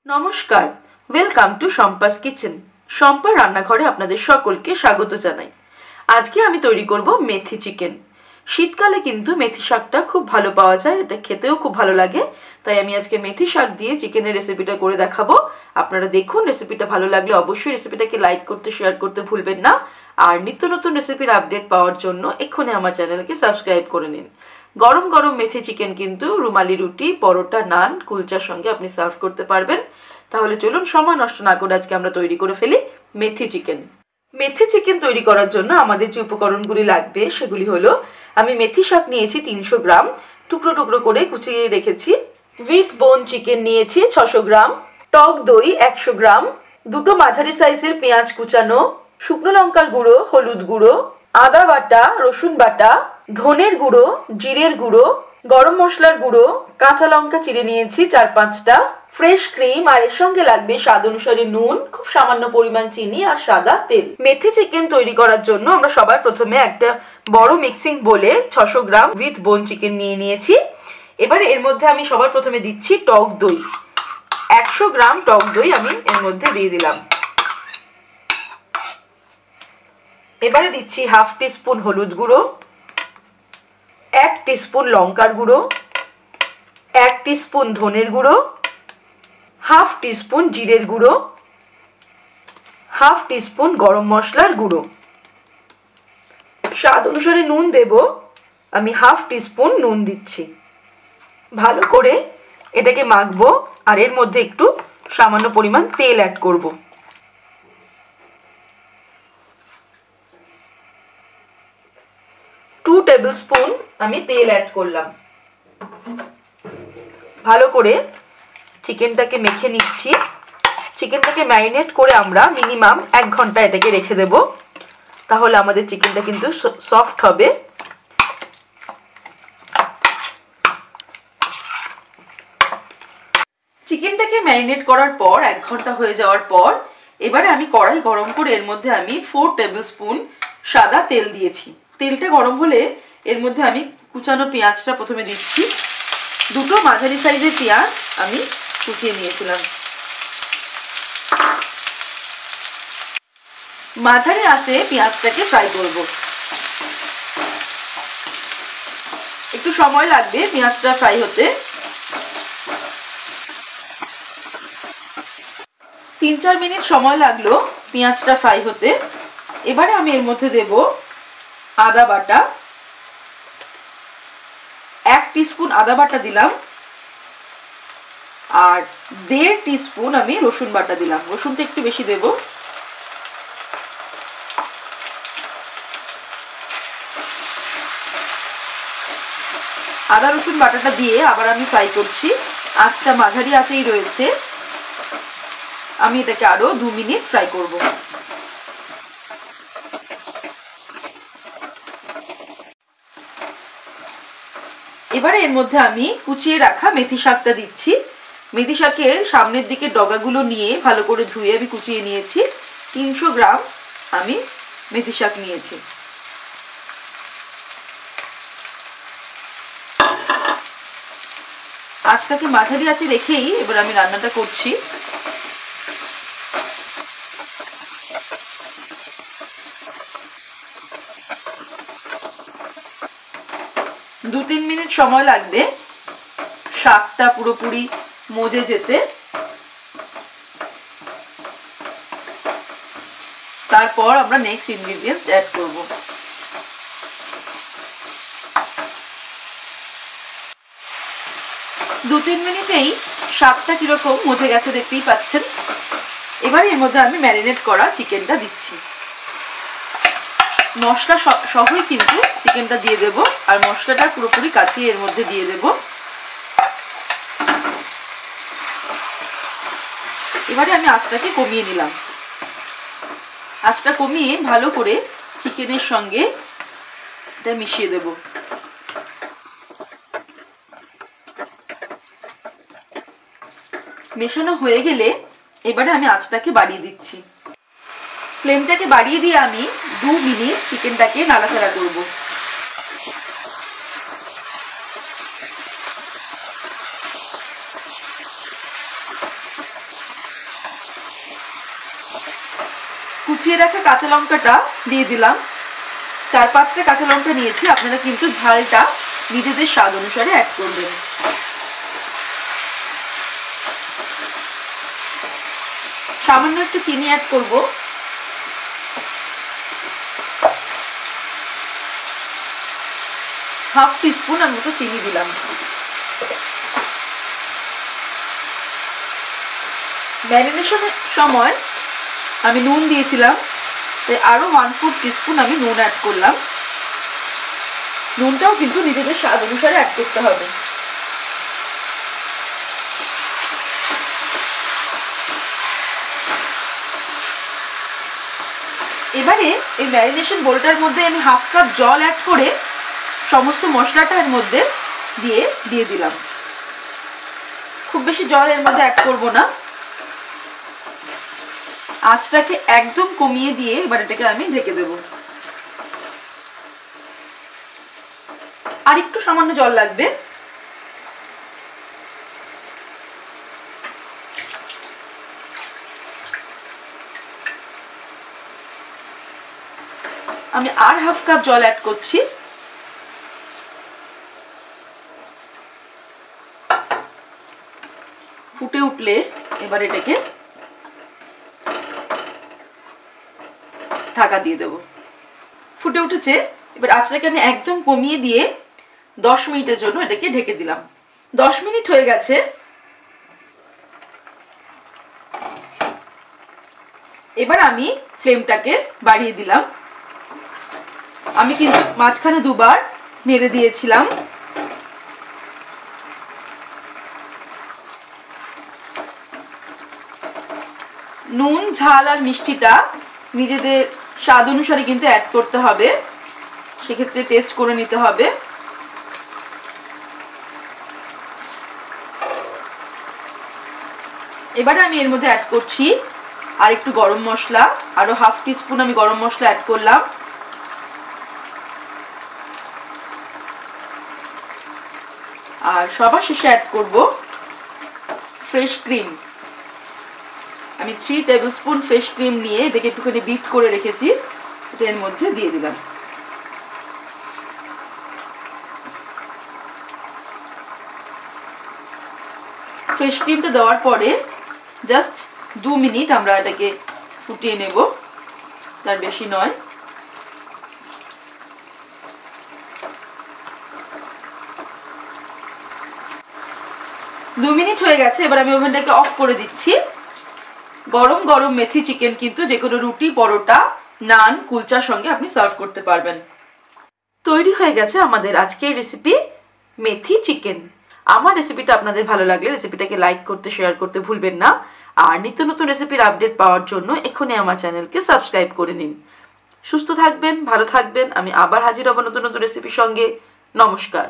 নমস্কার, welcome to Shampa's kitchen. শম্পার রান্নাঘরে আপনাদের সকলকে স্বাগত জানাই। আজকে আমি তৈরি করব মেথি চিকেন। শীতকালে কিন্তু মেথি শাকটা খুব ভালো পাওয়া যায়, এটা খেতেও খুব ভালো লাগে। তাই আমি আজকে মেথি শাক দিয়ে চিকেনের রেসিপিটা করে দেখাবো। আপনারা দেখুন, রেসিপিটা ভালো লাগলে অবশ্যই রেসিপিটাকে লাইক করতে, শেয়ার করতে ভুলবেন না। আর নিত্য নতুন রেসিপির আপডেট পাওয়ার জন্য এক্ষুনি আমার চ্যানেলকে সাবস্ক্রাইব করে নিন। গরম গরম মেথি চিকেন কিন্তু রুমালি রুটি, পরোটা, নান, কুলচার সঙ্গে আপনি সার্ভ করতে পারবেন। তাহলে চলুন সময় নষ্ট না করে আজকে আমরা তৈরি করে ফেলি মেথি চিকেন। মেথি চিকেন তৈরি করার জন্য আমাদের যে উপকরণগুলি লাগবে সেগুলি হলো, আমি মেথি শাক নিয়েছি 300 গ্রাম, টুকরো টুকরো করে কুচিয়ে রেখেছি। উইথ বোন চিকেন নিয়েছি 600 গ্রাম, টক দই 100 গ্রাম, দুটো মাঝারি সাইজের পেঁয়াজ কুচানো, শুকনো লঙ্কার গুঁড়ো, হলুদ গুঁড়ো, আদা বাটা, রসুন বাটা, ধনের গুঁড়ো, জিরের গুঁড়ো, গরম মশলার গুঁড়ো, কাঁচা লঙ্কা চিড়ে নিয়েছি 4-5টা, ফ্রেশ ক্রিম, আর এর সঙ্গে লাগবে স্বাদ অনুসারে নুন, খুব সামান্য পরিমাণ চিনি আর সাদা তেল। মেথি চিকেন তৈরি করার জন্য আমরা সবার প্রথমে একটা বড় মিক্সিং বোলে 600 গ্রাম উইথ বোন চিকেন নিয়ে নিয়েছি। এবারে এর মধ্যে আমি সবার প্রথমে দিচ্ছি টক দই। 100 গ্রাম টক দই আমি এর মধ্যে দিয়ে দিলাম। এবারে দিচ্ছি হাফ টিস্পুন হলুদ গুঁড়ো, 1 টিস্পুন লঙ্কার গুঁড়ো, 1 টিস্পুন ধনের গুঁড়ো, হাফ টিস্পুন জিরের গুঁড়ো, হাফ টিস্পুন গরম মশলার গুঁড়ো। স্বাদ অনুসারে নুন দেব, আমি হাফ টিস্পুন নুন দিচ্ছি। ভালো করে এটাকে মাখবো, আর এর মধ্যে একটু সামান্য পরিমাণ তেল অ্যাড করব। টু টেবিল স্পুন আমি তেল অ্যাড করলাম। ভালো করে চিকেনটাকে মেখে নিচ্ছি। চিকেনটাকে ম্যারিনেট করে আমরা মিনিমাম 1 ঘন্টা এটাকে রেখে দেব, তাহলে আমাদের চিকেনটা কিন্তু সফট হবে। চিকেনটাকে ম্যারিনেট করার পর 1 ঘন্টা হয়ে যাওয়ার পর এবারে আমি কড়াই গরম করে এর মধ্যে আমি 4 টেবিল স্পুন সাদা তেল দিয়েছি। তেলটা গরম হলে এর মধ্যে আমি কুচানো পেঁয়াজটা প্রথমে দিচ্ছি। দুটো মাঝারি সাইজের পেঁয়াজ আমি কুচিয়ে নিয়েছিলাম। মাঝারি আঁচে পেঁয়াজটাকে ফ্রাই করব। একটু সময় লাগবে পেঁয়াজটা ফ্রাই হতে। 3-4 মিনিট সময় লাগলো পেঁয়াজটা ফ্রাই হতে। এবারে আমি এর মধ্যে দেব আদা বাটা, 1 টিস্পুন আদা বাটা দিলাম, আর 1.5 টিস্পুন আমি রসুন বাটা দিলাম। রসুনটা একটু বেশি দেব। আদা রসুন বাটাটা দিয়ে আবার আমি ফ্রাই করছি। আঁচটা মাঝারি আঁচেই রয়েছে। আমি এটাকে আরো 2 মিনিট ফ্রাই করব। এবারে এর মধ্যে আমি কুচিয়ে রাখা মেথি শাকটা দিচ্ছি। মেথি শাকের সামনের দিকে ডগাগুলো নিয়ে ভালো করে ধুয়ে আমি কুচিয়ে নিয়েছি। 300 গ্রাম আমি মেথি শাক নিয়েছি। আঁচটাকে মাঝারি আঁচে রেখেই এবার আমি রান্নাটা করছি। দু 3 মিনিট সময় লাগবে শাকটা পুরোপুরি মজে যেতে। তারপর আমরা নেক্সট ইনগ্রেডিয়েন্টস অ্যাড করব। দু 3 মিনিটেই শাকটা কিরকম মজে গেছে দেখতেই পাচ্ছেন। এবার এর মধ্যে আমি ম্যারিনেট করা চিকেনটা দিচ্ছি। মশলা সহই কিন্তু চিকেনটা দিয়ে দেব, আর মশলাটা পুরোপুরি কাচিয়ে এর মধ্যে দিয়ে দেব। এবারে আমি আঁচটাকে কমিয়ে নিলাম। আঁচটা কমিয়ে ভালো করে চিকেনের সঙ্গে এটা মিশিয়ে দেব। মেশানো হয়ে গেলে এবারে আমি আঁচটাকে বাড়িয়ে দিচ্ছি। ফ্লেমটাকে বাড়িয়ে দিয়ে আমি 2 মিনিট চিকেনটাকে নাড়াচাড়া করব। কুচিয়ে রাখা কাঁচা লঙ্কাটা দিয়ে দিলাম। 4-5টা কাঁচা লঙ্কা নিয়েছি, আপনারা কিন্তু ঝালটা নিজেদের স্বাদ অনুসারে অ্যাড করবেন। সামান্য একটু চিনি অ্যাড করব। হাফ টিস্পুন মতো চিনি দিলাম। ম্যারিনেশনের সময় আমি নুন দিয়েছিলাম, তাই আরো 1/4 টিস্পুন আমি নুন অ্যাড করলাম। নুনটাও কিন্তু নিজেদের স্বাদ অনুসারে অ্যাড করতে হবে। এবারে এই ম্যারিনেশন বোলটার মধ্যে আমি 1/2 কাপ জল অ্যাড করে সমস্ত মশলাটা এর মধ্যে দিয়ে দিলাম। খুব বেশি জল এর মধ্যে অ্যাড করব না। আঁচটাকে একদম কমিয়ে দিয়ে এবার এটাকে আমি ঢেকে দেব। আর একটু সামান্য জল লাগবে। আমি আর 1/2 কাপ জল অ্যাড করছি। ফুটে উঠলে এবার এটাকে ঢাকা দিয়ে দেব। ফুটে উঠেছে, এবার আঁচটাকে আমি একদম কমিয়ে দিয়ে 10 মিনিটের জন্য এটাকে ঢেকে দিলাম। 10 মিনিট হয়ে গেছে। এবার আমি ফ্লেমটাকে বাড়িয়ে দিলাম। আমি কিন্তু মাঝখানে দুবার নেড়ে দিয়েছিলাম। নুন, ঝাল আর মিষ্টিটা নিজেদের স্বাদ অনুসারে কিন্তু অ্যাড করতে হবে, সেক্ষেত্রে টেস্ট করে নিতে হবে। এবারে আমি এর মধ্যে অ্যাড করছি আর একটু গরম মশলা, আরো 1/2 টিস্পুন আমি গরম মশলা অ্যাড করলাম। আর সবার শেষে অ্যাড করব ফ্রেশ ক্রিম। আমি 3 টেবিলস্পুন ফ্রেশ ক্রিম নিয়ে এটাকে একটুখানি বিট করে রেখেছি, এটা এর মধ্যে দিয়ে দিলাম। ফ্রেশ ক্রিমটা দেওয়ার পরে জাস্ট 2 মিনিট আমরা এটাকে ফুটিয়ে নেব, তার বেশি নয়। দু মিনিট হয়ে গেছে, এবার আমি ওভেনটাকে অফ করে দিচ্ছি। গরম গরম মেথি চিকেন কিন্তু যে কোনো রুটি, পরোটা, নান, কুলচার সঙ্গে আপনি সার্ভ করতে পারবেন। তৈরি হয়ে গেছে আমাদের আজকের রেসিপি মেথি চিকেন। আমার রেসিপিটা আপনাদের ভালো লাগলে রেসিপিটাকে লাইক করতে, শেয়ার করতে ভুলবেন না। আর নিত্য নতুন রেসিপির আপডেট পাওয়ার জন্য এখনই আমার চ্যানেলকে সাবস্ক্রাইব করে নিন। সুস্থ থাকবেন, ভালো থাকবেন। আমি আবার হাজির হব নতুন নতুন রেসিপির সঙ্গে। নমস্কার।